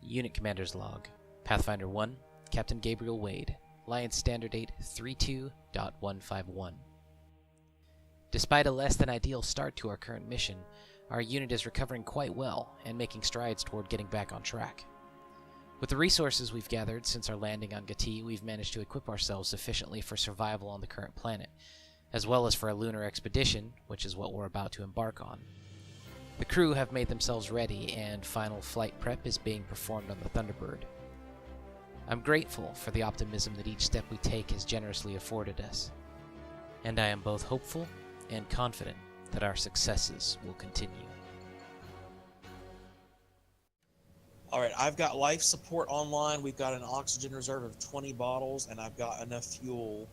Unit Commander's Log. Pathfinder 1, Captain Gabriel Wade. Alliance Standard Date 32.151. Despite a less than ideal start to our current mission, our unit is recovering quite well and making strides toward getting back on track. With the resources we've gathered since our landing on Gati, we've managed to equip ourselves sufficiently for survival on the current planet, as well as for a lunar expedition, which is what we're about to embark on. The crew have made themselves ready, and final flight prep is being performed on the Thunderbird. I'm grateful for the optimism that each step we take has generously afforded us, and I am both hopeful and confident that our successes will continue. Alright, I've got life support online. We've got an oxygen reserve of 20 bottles, and I've got enough fuel.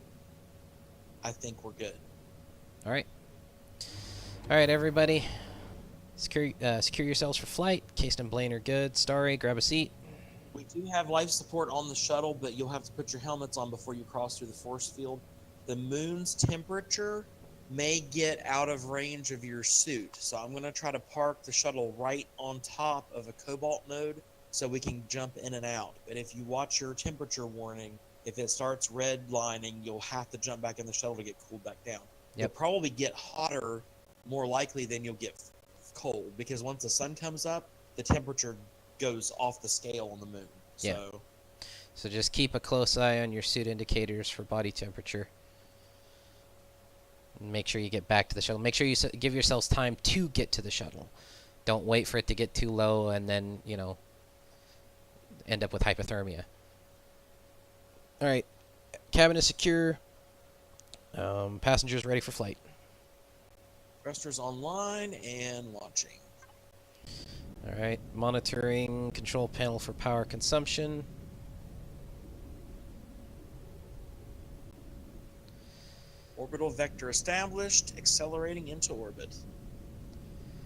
I think we're good. Alright. Alright, everybody. Secure yourselves for flight. Cased and Blaine are good. Starry, grab a seat. We do have life support on the shuttle, but you'll have to put your helmets on before you cross through the force field. The moon's temperature may get out of range of your suit, so I'm going to try to park the shuttle right on top of a cobalt node so we can jump in and out. But if you watch your temperature warning, if it starts redlining, you'll have to jump back in the shuttle to get cooled back down. You'll probably get hotter more likely than you'll get cold, because once the sun comes up, the temperature goes off the scale on the moon. So just keep a close eye on your suit indicators for body temperature. And make sure you get back to the shuttle. Make sure you give yourselves time to get to the shuttle. Don't wait for it to get too low and then, you know, end up with hypothermia. Alright, cabin is secure. Passengers ready for flight. Thrusters online and launching. Alright, monitoring control panel for power consumption. Orbital vector established, accelerating into orbit.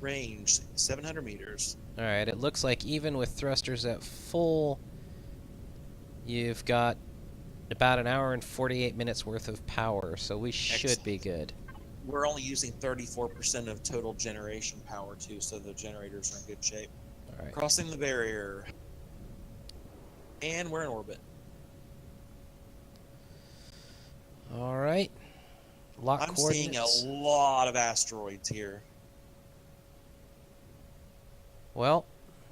Range 700 meters. Alright, it looks like even with thrusters at full, you've got about an hour and 48 minutes worth of power, so we should be good. We're only using 34% of total generation power too, so the generators are in good shape. All right. Crossing the barrier. And we're in orbit. Alright. Lock I'm coordinates. seeing a lot of asteroids here. Well,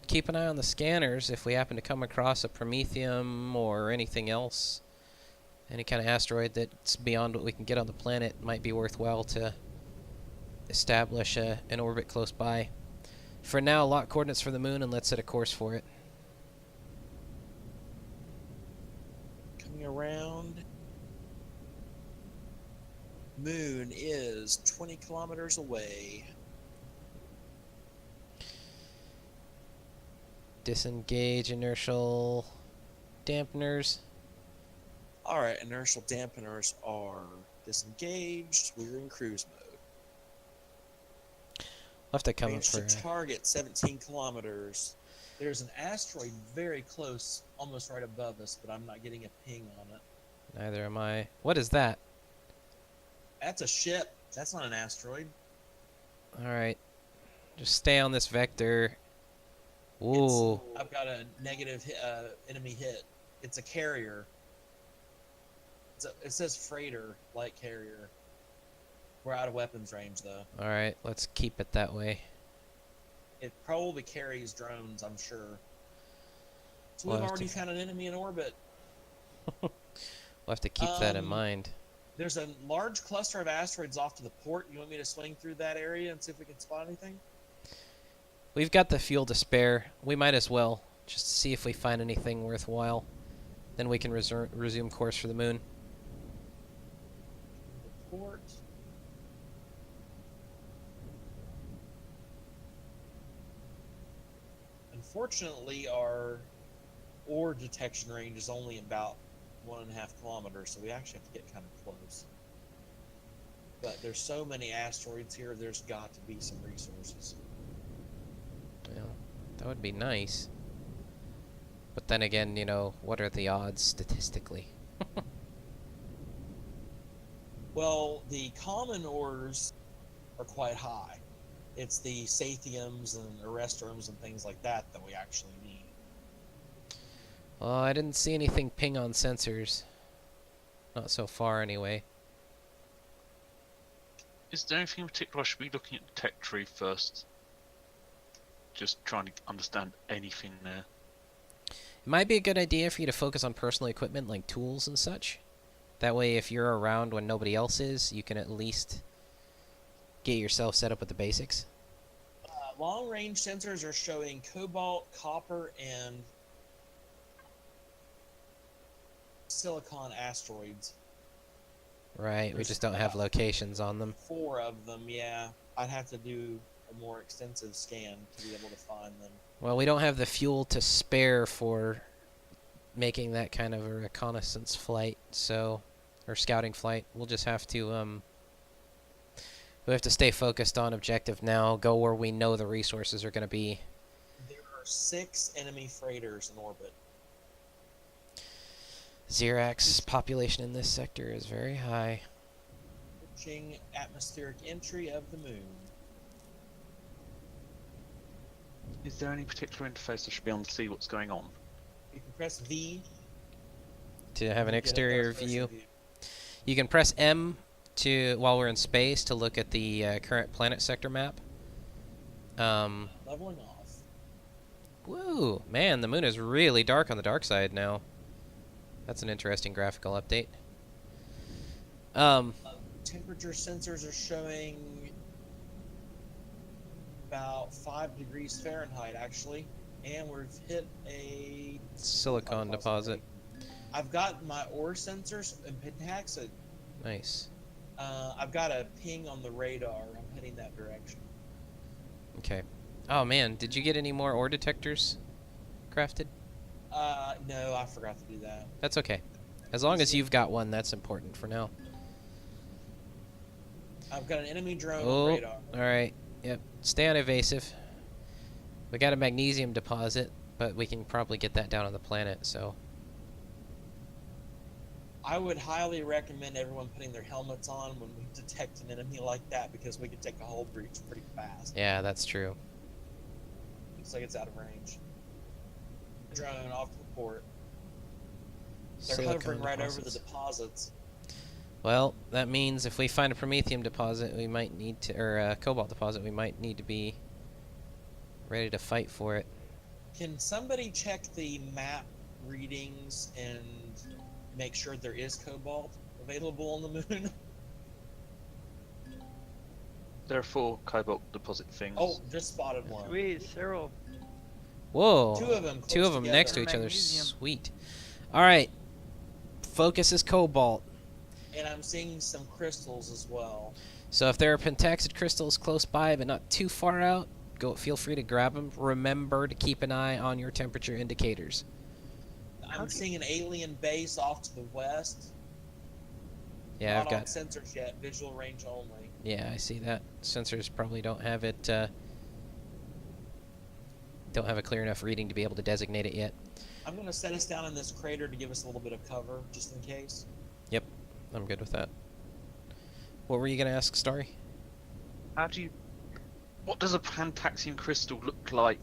keep an eye on the scanners if we happen to come across a Promethium or anything else. Any kind of asteroid that's beyond what we can get on the planet might be worthwhile to establish an orbit close by. For now, lock coordinates for the moon and let's set a course for it. Coming around. Moon is 20 kilometers away. Disengage inertial dampeners. Alright, inertial dampeners are disengaged. We're in cruise mode. We'll have to come Range for to target 17 kilometers. There's an asteroid very close, almost right above us, but I'm not getting a ping on it. Neither am I. What is that? That's a ship. That's not an asteroid. Alright. Just stay on this vector. Ooh. I've got a negative enemy hit. It's a carrier. It says freighter, light carrier. We're out of weapons range, though. Alright, let's keep it that way. It probably carries drones, I'm sure. So We'll we've have already to- found an enemy in orbit. We'll have to keep that in mind. There's a large cluster of asteroids off to the port. You want me to swing through that area and see if we can spot anything? We've got the fuel to spare. We might as well, just to see if we find anything worthwhile. Then we can resume course for the moon. Port. Unfortunately, our ore detection range is only about 1.5 kilometers, so we actually have to get kind of close. But there's so many asteroids here, there's got to be some resources. Well, that would be nice. But then again, you know, what are the odds statistically? Well, the common ores are quite high. It's the sathiums and arrestrums and things like that that we actually need. Well, I didn't see anything ping on sensors. Not so far, anyway. Is there anything in particular I should be looking at the tech tree first? Just trying to understand anything there. It might be a good idea for you to focus on personal equipment like tools and such. That way, if you're around when nobody else is, you can at least get yourself set up with the basics. Long-range sensors are showing cobalt, copper, and silicon asteroids. Right, we just don't have locations on them. 4 of them, yeah. I'd have to do a more extensive scan to be able to find them. Well, we don't have the fuel to spare for making that kind of a reconnaissance flight, so, or scouting flight. We'll just have to, we have to stay focused on objective now, go where we know the resources are going to be. There are 6 enemy freighters in orbit. Xerax's population in this sector is very high. Approaching atmospheric entry of the moon. Is there any particular interface I should be on to see what's going on? You can press V To have an to get a exterior first-person view. You can press M to, while we're in space, to look at the current planet sector map. Leveling off. Woo! Man, the moon is really dark on the dark side now. That's an interesting graphical update. Temperature sensors are showing about 5 degrees Fahrenheit, actually. And we've hit a Silicon deposit. I've got my ore sensors and pentaxa. Nice. I've got a ping on the radar. I'm heading that direction. Okay. Oh man, did you get any more ore detectors crafted? No, I forgot to do that. That's okay. As long as you've got one, that's important for now. I've got an enemy drone Oh, on radar. alright. Yep. Stay on evasive. We got a magnesium deposit, but we can probably get that down on the planet, so... I would highly recommend everyone putting their helmets on when we detect an enemy like that, because we can take a hull breach pretty fast. Yeah, that's true. Looks like it's out of range. Drone off the port. They're Silicon hovering right over the deposits. deposits. Well, that means if we find a promethium deposit, we might need to, or a cobalt deposit, we might need to be ready to fight for it. Can somebody check the map readings and make sure there is cobalt available on the moon? There are 4 cobalt deposit things. Oh, just spotted one. Sweet, Cyril. Whoa! 2 of them. Two of them together. next to each other. Magnesium. Sweet. Alright. Focus is cobalt. And I'm seeing some crystals as well. So if there are pentaxid crystals close by but not too far out, feel free to grab them. Remember to keep an eye on your temperature indicators. I'm seeing an alien base off to the west. Yeah, Not I've on got... sensors yet, visual range only. Yeah, I see that. Sensors probably don't have it, don't have a clear enough reading to be able to designate it yet. I'm going to set us down in this crater to give us a little bit of cover, just in case. Yep, I'm good with that. What were you going to ask, Starry? How do you... What does a pentaxium crystal look like?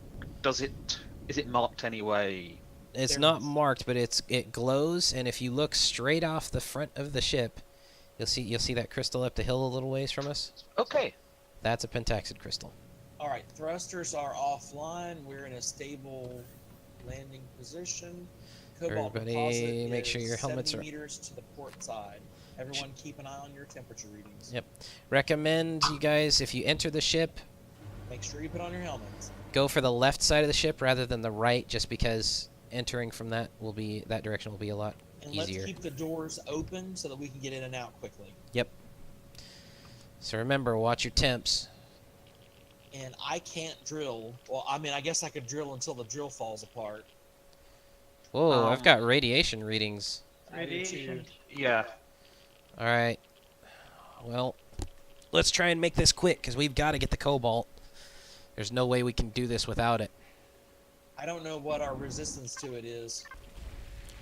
Is it marked anyway? It's There not is. marked, but it glows, and if you look straight off the front of the ship, you'll see that crystal up the hill a little ways from us. Okay. That's a pentaxid crystal. Alright, thrusters are offline. We're in a stable landing position. Cobalt Everybody deposit make sure is your helmets 70 are- meters to the port side. Everyone keep an eye on your temperature readings. Yep. Recommend you guys, if you enter the ship, Make sure you put on your helmets. go for the left side of the ship rather than the right, just because entering from that direction will be a lot And easier. let's keep the doors open so that we can get in and out quickly. Yep. So remember, watch your temps. And I can't drill. Well, I mean, I guess I could drill until the drill falls apart. Whoa, I've got radiation readings. I do too. Radiation. Yeah. Alright. Well, let's try and make this quick, because we've got to get the cobalt. There's no way we can do this without it. I don't know what our resistance to it is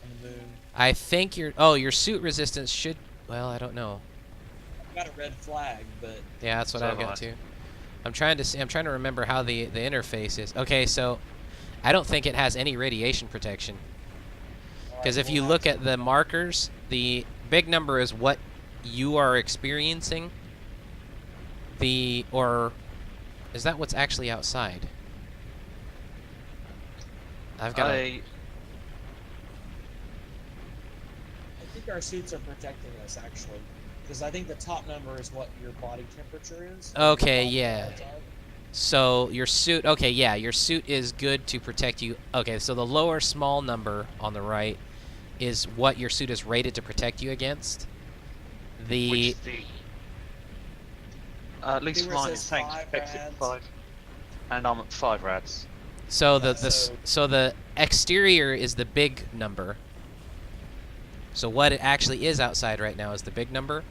on the moon. I think your suit resistance should... Well, I don't know. I've got a red flag, but Yeah, that's what So I've got have I. too. I'm trying to remember how the interface is. Okay, so I don't think it has any radiation protection. Because if you look at the markers, the big number is what you are experiencing. Or is that what's actually outside? I've got I think our suits are protecting us, actually. Because I think the top number is what your body temperature is. Okay, yeah. So your suit, okay, yeah, your suit is good to protect you. Okay, so the lower small number on the right is what your suit is rated to protect you against. Which at least mine is saying five exit rads. 5, and I'm at 5 rads. So Yeah, so the exterior is the big number. So what it actually is outside right now is the big number,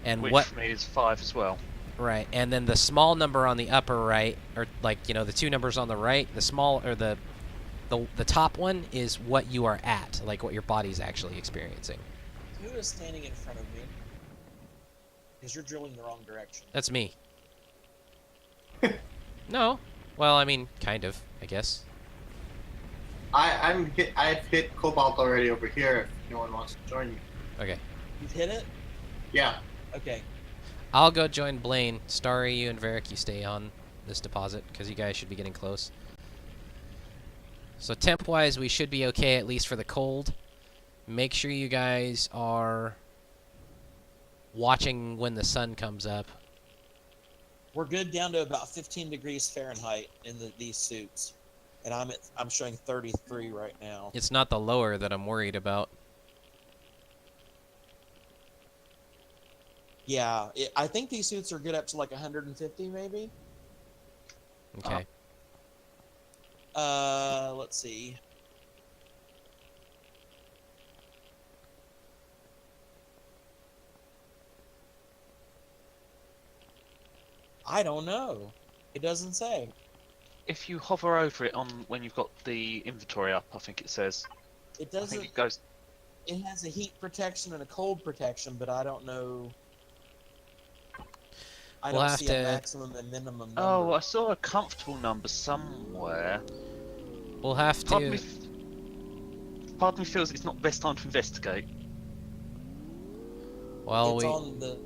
and Which what for me is 5 as well. right, and then the small number on the upper right, or like the two numbers on the right, the small or the top one is what you are at, like what your body's actually experiencing. Who is standing in front of me? Because you're drilling the wrong direction. That's me. No, well, I mean, kind of, I guess. I've hit Cobalt already over here. If no one wants to join you. Okay, You've hit it? Yeah. Okay. I'll go join Blaine. Starry, you and Varric, you stay on this deposit because you guys should be getting close. So temp-wise, we should be okay at least for the cold. Make sure you guys are watching when the sun comes up. We're good down to about 15 degrees Fahrenheit in these suits. And I'm showing 33 right now. It's not the lower that I'm worried about. Yeah, I think these suits are good up to like 150 maybe. Okay. Let's see. I don't know. It doesn't say. If you hover over it on when you've got the inventory up, I think it says. It I doesn't. think it goes. It has a heat protection and a cold protection, but I don't know. I We'll don't have see to- a maximum and minimum number. Oh, I saw a comfortable number somewhere. We'll have Part of to... part of me feels it's not the best time to investigate. Well, It's we... on the.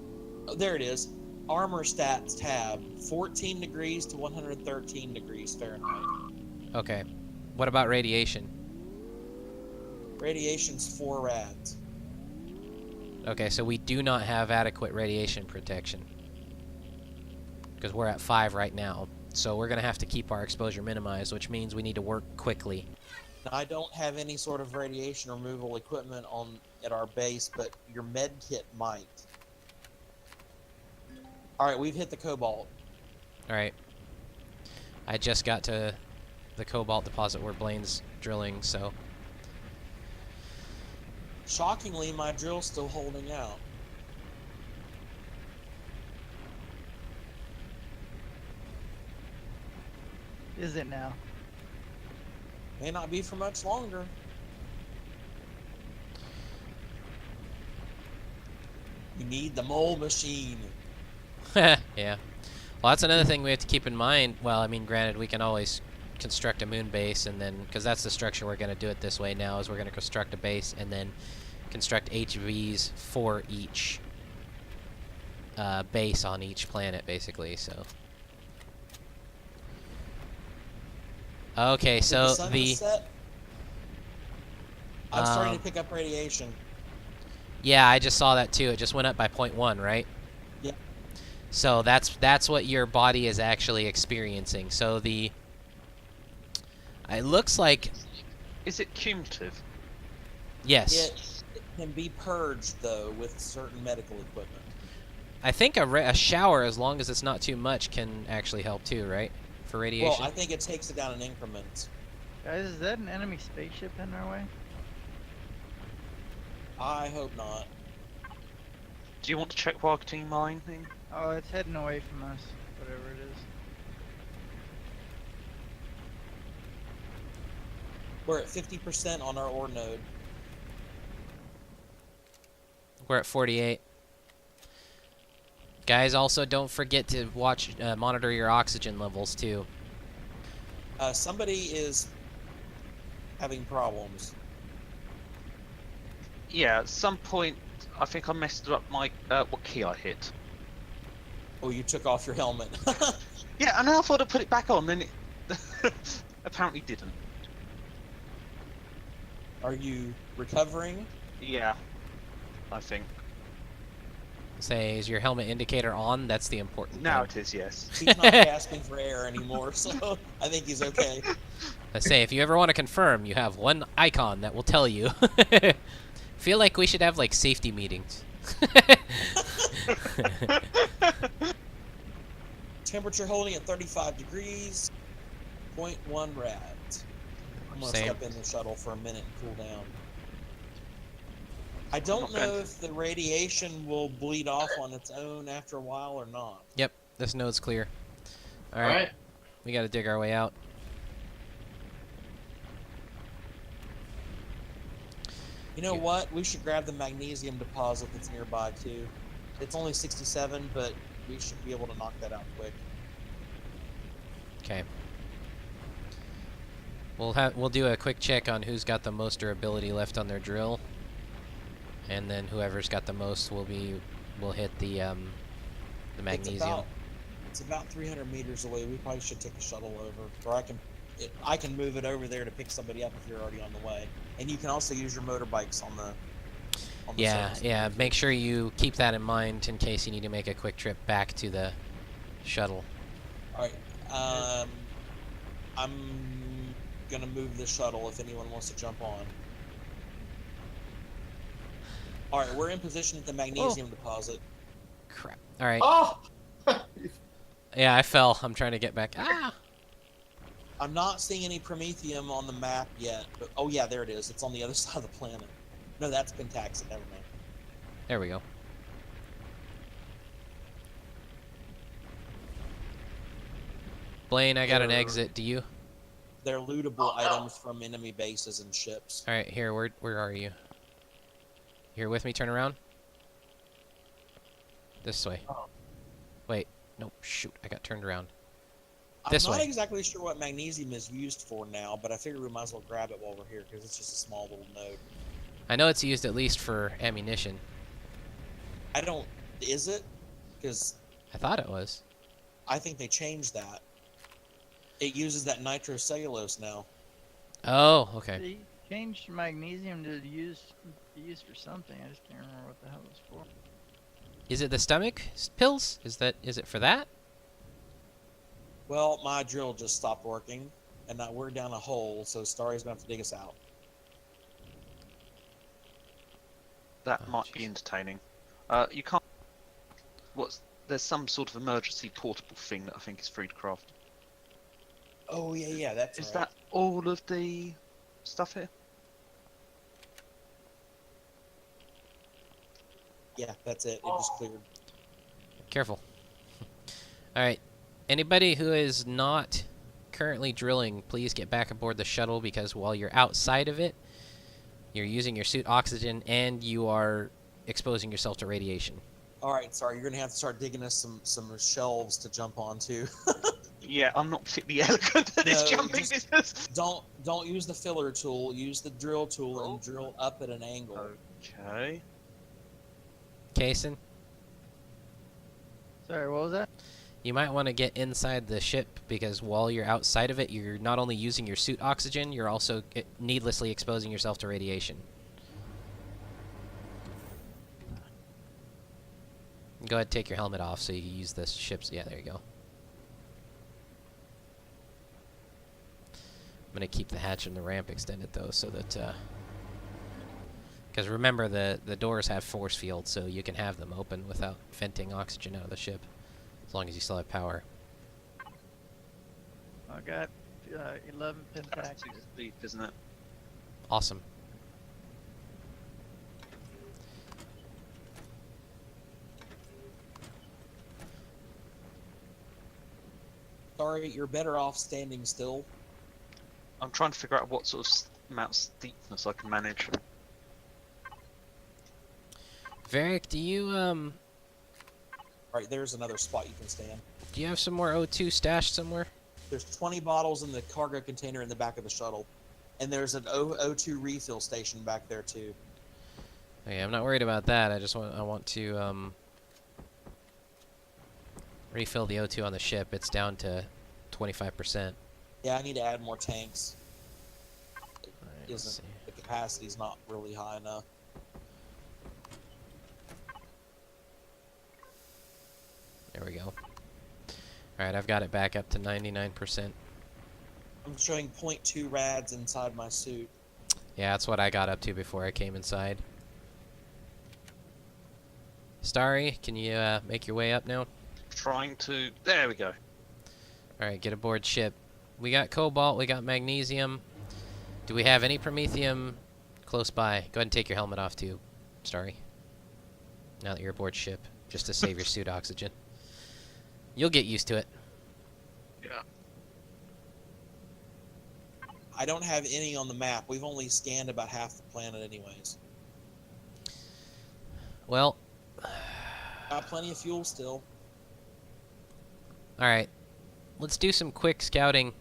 Oh, there it is. Armor stats tab. 14 degrees to 113 degrees Fahrenheit. Okay. What about radiation? Radiation's 4 rads. Okay, so we do not have adequate radiation protection. Because we're at 5 right now. So we're going to have to keep our exposure minimized, which means we need to work quickly. Now, I don't have any sort of radiation removal equipment at our base, but your med kit might. Alright, we've hit the cobalt. Alright. I just got to the cobalt deposit where Blaine's drilling, so... Shockingly, my drill's still holding out. Is it now? May not be for much longer. You need the mole machine. Yeah. Well, that's another thing we have to keep in mind. Well, I mean, granted, we can always construct a moon base, and then... Because that's the structure we're going to do it this way now, is we're going to construct a base, and then construct HVs for each base on each planet, basically, so... Okay, Did so the sun the... set? I'm starting to pick up radiation. Yeah, I just saw that too. It just went up by 0.1, right? Yeah. So that's what your body is actually experiencing. So the... It looks like... Is it cumulative? Yes. It can be purged, though, with certain medical equipment. I think a shower, as long as it's not too much, can actually help too, right? For radiation? Well, I think it takes it down in increments. Guys, is that an enemy spaceship in our way? I hope not. Do you want to check marketing mine thing? Oh, it's heading away from us, whatever it is. We're at 50% on our ore node. We're at 48. Guys, also don't forget to monitor your oxygen levels too. Somebody is having problems. Yeah, at some point, I think I messed up my what key I hit. Oh, you took off your helmet. Yeah, and then I thought I put it back on, then it apparently didn't. Are you recovering? Yeah, I think. Say, is your helmet indicator on? That's the important Now thing. it is, yes. He's not gasping for air anymore, so I think he's okay. I say, if you ever want to confirm, you have one icon that will tell you. Feel like we should have like safety meetings. Temperature holding at 35 degrees, 0.1 rad. I'm going to Same. step in the shuttle for a minute and cool down. I don't Okay. know if the radiation will bleed off on its own after a while or not. Yep, this node's clear. All All right, right. we got to dig our way out. You know Yeah. what? We should grab the magnesium deposit that's nearby too. It's only 67, but we should be able to knock that out quick. Okay. We'll do a quick check on who's got the most durability left on their drill, and then whoever's got the most will hit the magnesium. It's about 300 meters away. We probably should take a shuttle over, or I can move it over there to pick somebody up if you're already on the way. And you can also use your motorbikes on the Yeah, surface. yeah. Make sure you keep that in mind in case you need to make a quick trip back to the shuttle. All right. I'm gonna move the shuttle if anyone wants to jump on. All right, we're in position at the magnesium deposit. Crap. All right. Oh! Yeah, I fell. I'm trying to get back. Ah! I'm not seeing any promethium on the map yet, but oh yeah, there it is. It's on the other side of the planet. No, that's Pentaxid. Never mind. There we go. Blaine, I got an exit. Do you? They're lootable items from enemy bases and ships. All right, here. Where are you? Here with me? Turn around. This way. Oh. Wait. Nope. Shoot. I got turned around. I'm This not way. exactly sure what magnesium is used for now, but I figure we might as well grab it while we're here because it's just a small little node. I know it's used at least for ammunition. I don't. Is it? Because I thought it was. I think they changed that. It uses that nitrocellulose now. Oh, okay. They changed magnesium to use for something. I just can't remember what the hell it was for. Is it the stomach pills? Is it for that? Well, my drill just stopped working, and now we're down a hole, so Starry's gonna have to dig us out. That Oh, might jeez. be entertaining. You can't. There's some sort of emergency portable thing that I think is free to craft. Oh yeah, that's Is right. that all of the stuff here? Yeah, that's it. It just cleared. Careful. All right. Anybody who is not currently drilling, please get back aboard the shuttle because while you're outside of it, you're using your suit oxygen and you are exposing yourself to radiation. All right, sorry, you're gonna have to start digging us some shelves to jump onto. Yeah, I'm not particularly eloquent at this No, jumping just- business. Don't use the filler tool. Use the drill tool and drill up at an angle. Okay. Kaysen, Sorry, what was that? you might want to get inside the ship because while you're outside of it, you're not only using your suit oxygen, you're also needlessly exposing yourself to radiation. Go ahead, take your helmet off so you can use the ship's. Yeah, there you go. I'm gonna keep the hatch and the ramp extended though, so that because remember the doors have force fields, so you can have them open without venting oxygen out of the ship, as long as you still have power. I got 11 That's pentaxes. deep, isn't it? Awesome. Sorry, you're better off standing still. I'm trying to figure out what sort of amount of steepness I can manage. Varric, do you Right, there's another spot you can stand. do you have some more O2 stashed somewhere? There's 20 bottles in the cargo container in the back of the shuttle, and there's an O2 refill station back there too. Okay, I'm not worried about that. I want to refill the O2 on the ship. It's down to 25%. Yeah, I need to add more tanks. Alright, let's see. The capacity's not really high enough. There we go. Alright, I've got it back up to 99%. I'm showing 0.2 rads inside my suit. Yeah, that's what I got up to before I came inside. Starry, can you make your way up now? Trying to. There we go. Alright, get aboard ship. We got cobalt, we got magnesium. Do we have any promethium close by? Go ahead and take your helmet off too, Starry. Now that you're aboard ship, just to save your suit oxygen. You'll get used to it. Yeah. I don't have any on the map. We've only scanned about half the planet anyways. Well, Got plenty of fuel still. alright. Let's do some quick scouting.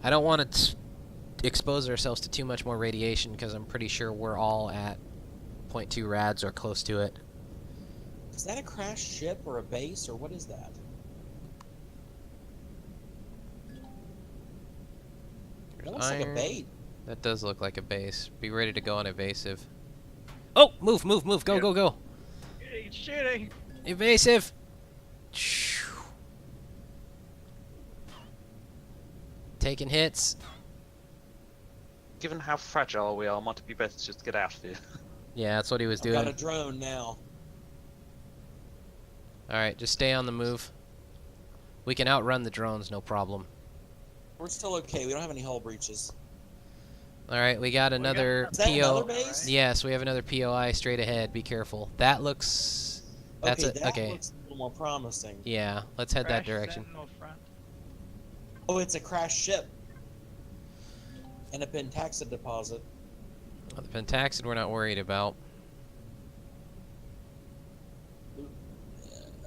I don't want to expose ourselves to too much more radiation because I'm pretty sure we're all at 0.2 rads or close to it. Is that a crashed ship or a base or what is that? That looks like a Iron. bait. That does look like a base. Be ready to go on evasive. Oh! Move, move, move! Go, Yeah. go, go! He's shooting. Evasive! Taking hits. Given how fragile we are, might it be better to just get out of here? Yeah, that's what he was I've got a doing. drone now. Alright, just stay on the move. We can outrun the drones, no problem. We're still okay. We don't have any hull breaches. Alright, we got another Is that another PO. base? Yes, we have another POI straight ahead. Be careful. That looks... That's okay, a... that Okay. looks a little more promising. Yeah, let's head that Crash direction. Sentinel front. Oh, it's a crashed ship. And a Pentaxid deposit. The Pentaxid we're not worried about.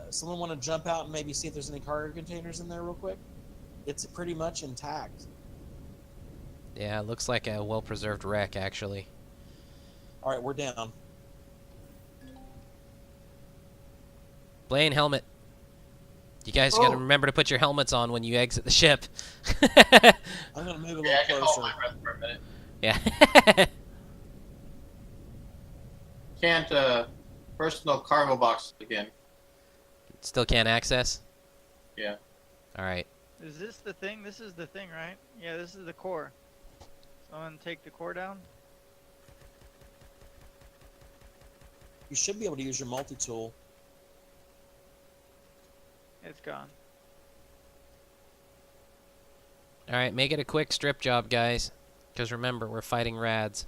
Someone want to jump out and maybe see if there's any cargo containers in there real quick? It's pretty much intact. Yeah, it looks like a well-preserved wreck, actually. Alright, we're down. Blaine, helmet. You guys gotta Oh. remember to put your helmets on when you exit the ship. I'm going to move a Yeah, I little can hold closer. my breath for a minute. Yeah. Can't, personal cargo box again. Still can't access? Yeah. Alright. Is this the thing? This is the thing, right? Yeah, this is the core. Someone take the core down. You should be able to use your multi-tool. It's gone. Alright, make it a quick strip job, guys. Because remember, we're fighting rads.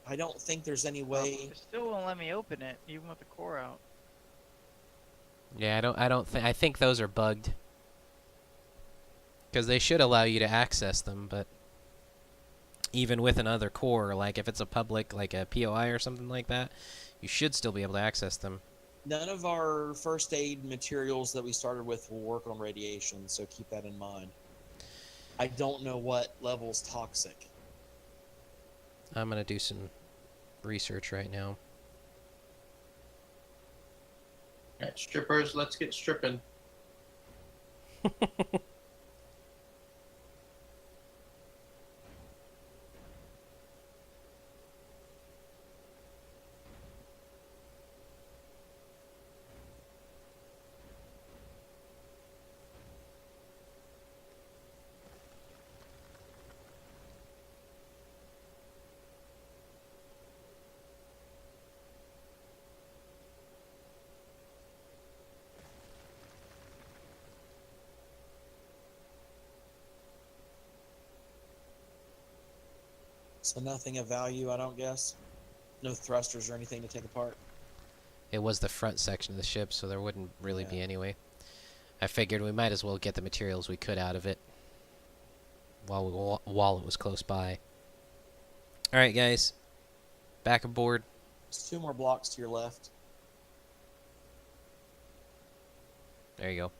I don't think there's any way... It still won't let me open it, even with the core out. Yeah, I think those are bugged. Because they should allow you to access them, but even with another core, like if it's a public, like a POI or something like that, you should still be able to access them. None of our first aid materials that we started with will work on radiation, so keep that in mind. I don't know what level's toxic. I'm gonna do some research right now. Alright, strippers, let's get stripping. So nothing of value, I don't guess? No thrusters or anything to take apart? It was the front section of the ship, so there wouldn't really be Yeah. anyway. I figured we might as well get the materials we could out of it while it was close by. Alright, guys. Back aboard. There's 2 more blocks to your left. There you go.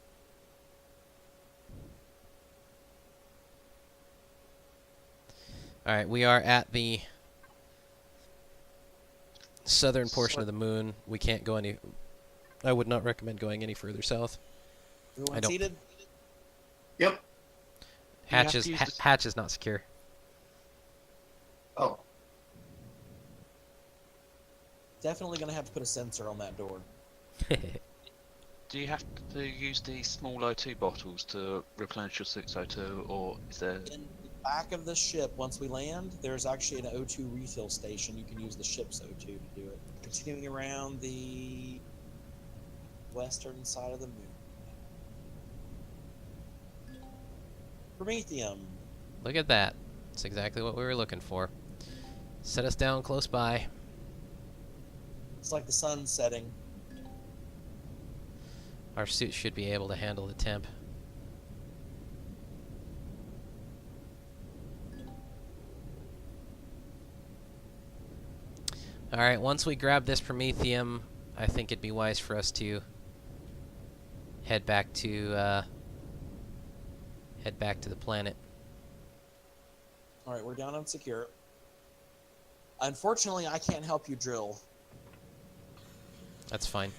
Alright, we are at the southern portion of the moon. We can't go any... I would not recommend going any further south. Everyone seated? Yep. Hatch have to is, use the- hatch is not secure. Oh. Definitely going to have to put a sensor on that door. Do you have to use the small O2 bottles to replenish your suit's O2, or is there... In the back of the ship, once we land, there's actually an O2 refill station. You can use the ship's O2 to do it. Continuing around the western side of the moon. Promethium. Look at that. That's exactly what we were looking for. Set us down close by. It's like the sun's setting. Our suit should be able to handle the temp. Alright, once we grab this Promethium, I think it'd be wise for us to head back to the planet. Alright, we're down on secure. Unfortunately, I can't help you drill. That's fine.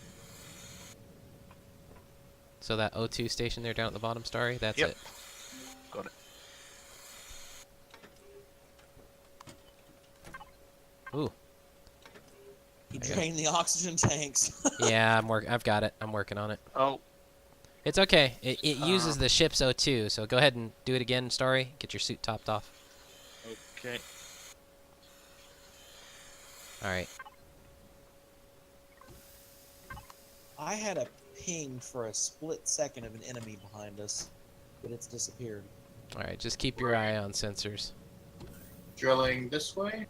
So that O2 station there down at the bottom, Starry, that's Yep. it. Got it. Ooh. You I got drain the oxygen tanks. Yeah, I've got it. I'm working on it. Oh, It's okay. It uses the ship's O2, so go ahead and do it again, Starry. Get your suit topped off. okay. Alright. I had a ping for a split second of an enemy behind us, but it's disappeared. Alright, just keep your eye on sensors. Drilling this way.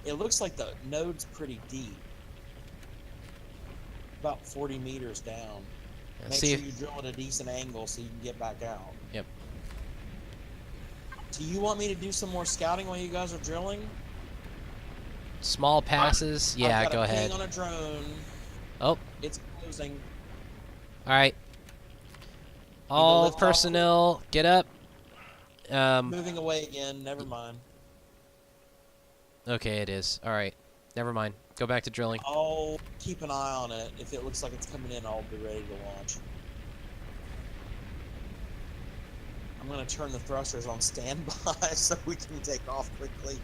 It looks like the node's pretty deep. About 40 meters down. Make See sure if, you drill at a decent angle so you can get back out. Yep. Do you want me to do some more scouting while you guys are drilling? small passes. Yeah, I've got go a ahead. ping on a drone. Oh, It's closing. alright. All lift off? personnel, get up. Moving away again. Never mind. Okay, it is. Alright. Never mind. Go back to drilling. I'll keep an eye on it. If it looks like it's coming in, I'll be ready to launch. I'm going to turn the thrusters on standby so we can take off quickly.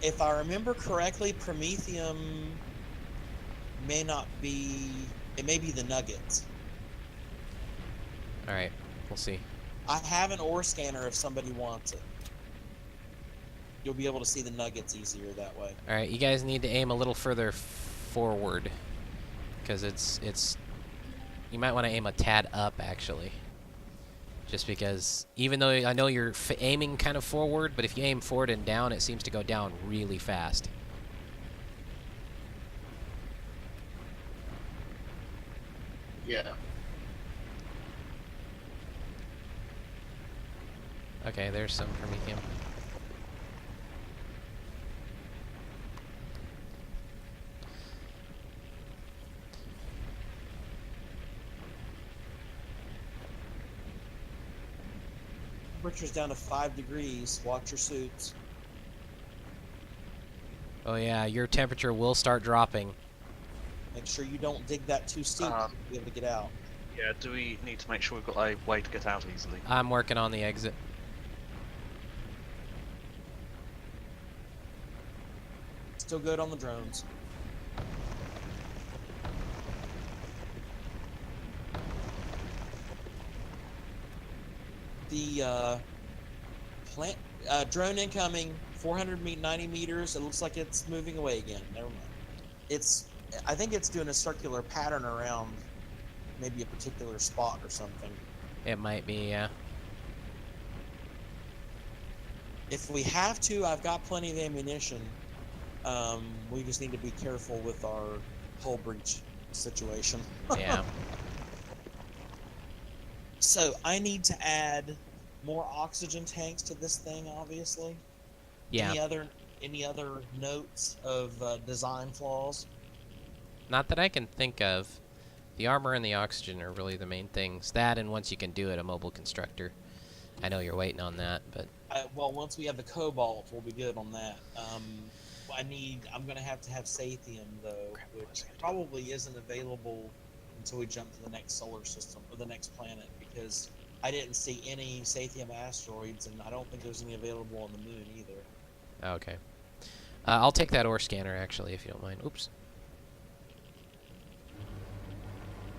If I remember correctly, Promethium may not be... It may be the nuggets. Alright, we'll see. I have an ore scanner if somebody wants it. You'll be able to see the nuggets easier that way. Alright, you guys need to aim a little further forward. Because it's... You might want to aim a tad up, actually. Just because, even though I know you're aiming kind of forward, but if you aim forward and down, it seems to go down really fast. Yeah. Okay, there's some Promethium. Temperature's down to 5 degrees. Watch your suits. Oh yeah, your temperature will start dropping. Make sure you don't dig that too steep to be able to get out. Yeah, do we need to make sure we've got a way to get out easily? I'm working on the exit. Still good on the drones. The drone incoming, 490 meters. It looks like it's moving away again. Never mind. I think it's doing a circular pattern around maybe a particular spot or something. It might be, yeah. If we have to, I've got plenty of ammunition. We just need to be careful with our hull breach situation. Yeah. So I need to add more oxygen tanks to this thing, obviously. Yeah. Any other notes of design flaws? Not that I can think of. The armor and the oxygen are really the main things. That, and once you can do it, a mobile constructor. I know you're waiting on that, but... Well, once we have the cobalt, we'll be good on that. I'm gonna have to have Sathium though, which probably isn't available until we jump to the next solar system, or the next planet, because I didn't see any Sathium asteroids, and I don't think there's any available on the moon either. Okay. I'll take that ore scanner, actually, if you don't mind. Oops.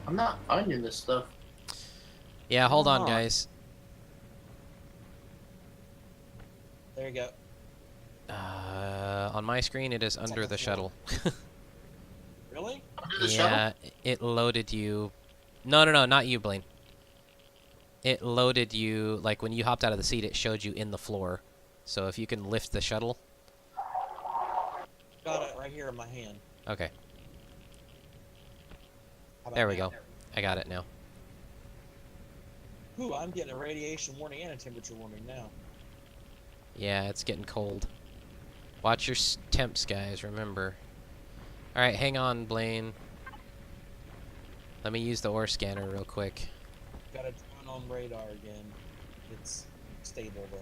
I'm not finding this stuff. Yeah, hold on, Ah. guys. There you go. On my screen, it is under Second the floor. shuttle. Really? Under the Yeah, shuttle? it loaded you... No, not you, Blaine. It loaded you, like, when you hopped out of the seat, it showed you in the floor. So if you can lift the shuttle... Got it right here in my hand. Okay, How about there we now? go. I got it now. Ooh, I'm getting a radiation warning and a temperature warning now. Yeah, it's getting cold. Watch your temps, guys, remember. Alright, hang on, Blaine. Let me use the ore scanner real quick. Got a drone on radar again. It's stable though.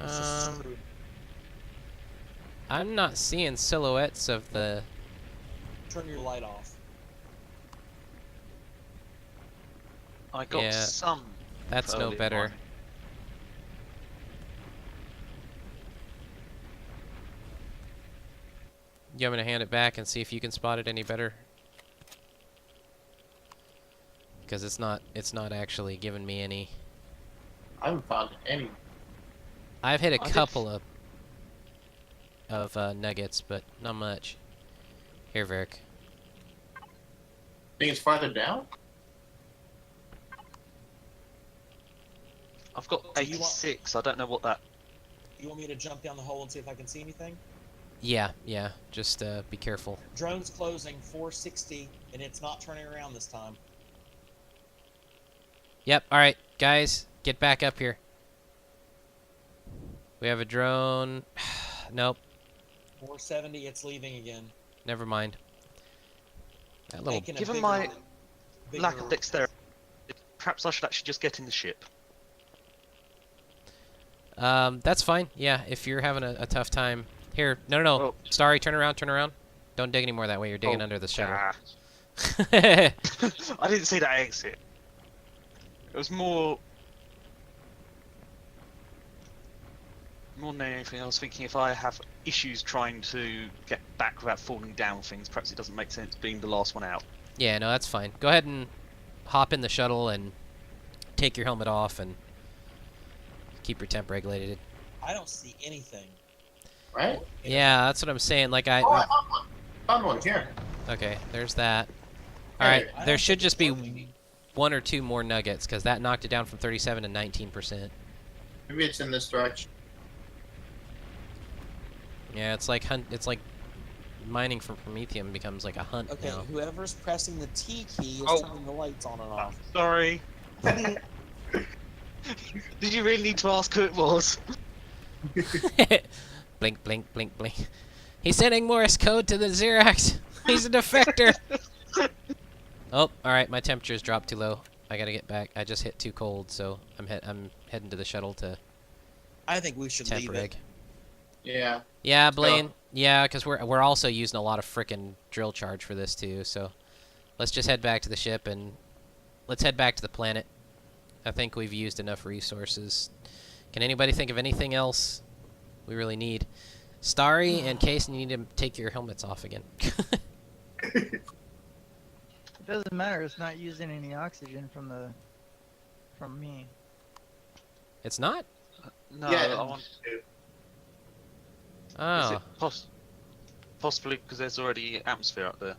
It's just screwed. I'm not seeing silhouettes of the... Turn your light off. I got Yeah, some. That's no early better. warning. You want me to hand it back and see if you can spot it any better? Because it's not actually giving me any. I haven't found any. I've hit a I did couple of nuggets, but not much. Here, Varric. Think it's farther down? I've got Do you want- 86. I don't know what that. You want me to jump down the hole and see if I can see anything? Yeah. Just be careful. Drone's closing 460, and it's not turning around this time. Yep. All right, guys, get back up here. We have a drone. Nope. 470, it's leaving again. Never mind. That little. Taking a Given bigger- my lack bigger- of dexterity, perhaps I should actually just get in the ship. That's fine. Yeah, if you're having a tough time. Here, no. Oh. Sorry, turn around. Don't dig anymore that way. You're digging Oh, under the shuttle. ah. I didn't see that exit. It was more than anything. I was thinking if I have issues trying to get back without falling down things, perhaps it doesn't make sense being the last one out. Yeah, no, that's fine. Go ahead and hop in the shuttle and take your helmet off and keep your temp regulated. I don't see anything. Right? Yeah, that's what I'm saying. Like Oh, I found one. Found one here. Okay, there's that. All Hey, right, I there don't should think just it's be working. 1 or 2 more nuggets because that knocked it down from 37 to 19%. Maybe it's in this direction. Yeah, it's like mining for promethium becomes like a hunt Okay, now. whoever's pressing the T key is Oh. turning the lights on and off. Sorry. Did you really need to ask who it was? Blink, blink, blink, blink. He's sending Morse code to the Xerox. He's a defector. Oh, all right. My temperature's dropped too low. I gotta get back. I just hit too cold, so I'm heading to the shuttle to I think we should temp leave rig. it. Yeah. Yeah, Blaine. Yeah, because we're also using a lot of frickin' drill charge for this too. So let's just head back to the ship and let's head back to the planet. I think we've used enough resources. Can anybody think of anything else we really need? Starry and Case, you need to take your helmets off again. It doesn't matter. It's not using any oxygen from me. It's not? No, Yeah. I want. Is Oh. it possibly because there's already atmosphere up there?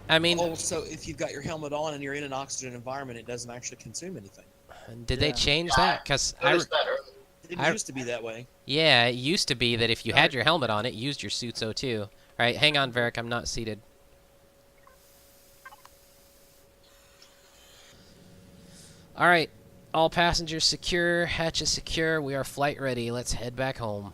I mean, Oh, so if you've got your helmet on and you're in an oxygen environment, it doesn't actually consume anything. did they Yeah. change that? Because Noticed that earlier. It didn't I- used to be that way. yeah, it used to be that if you had your helmet on, it used your suit's O2. All right, hang on, Varric. I'm not seated. All right, all passengers secure, hatches secure. We are flight ready. Let's head back home.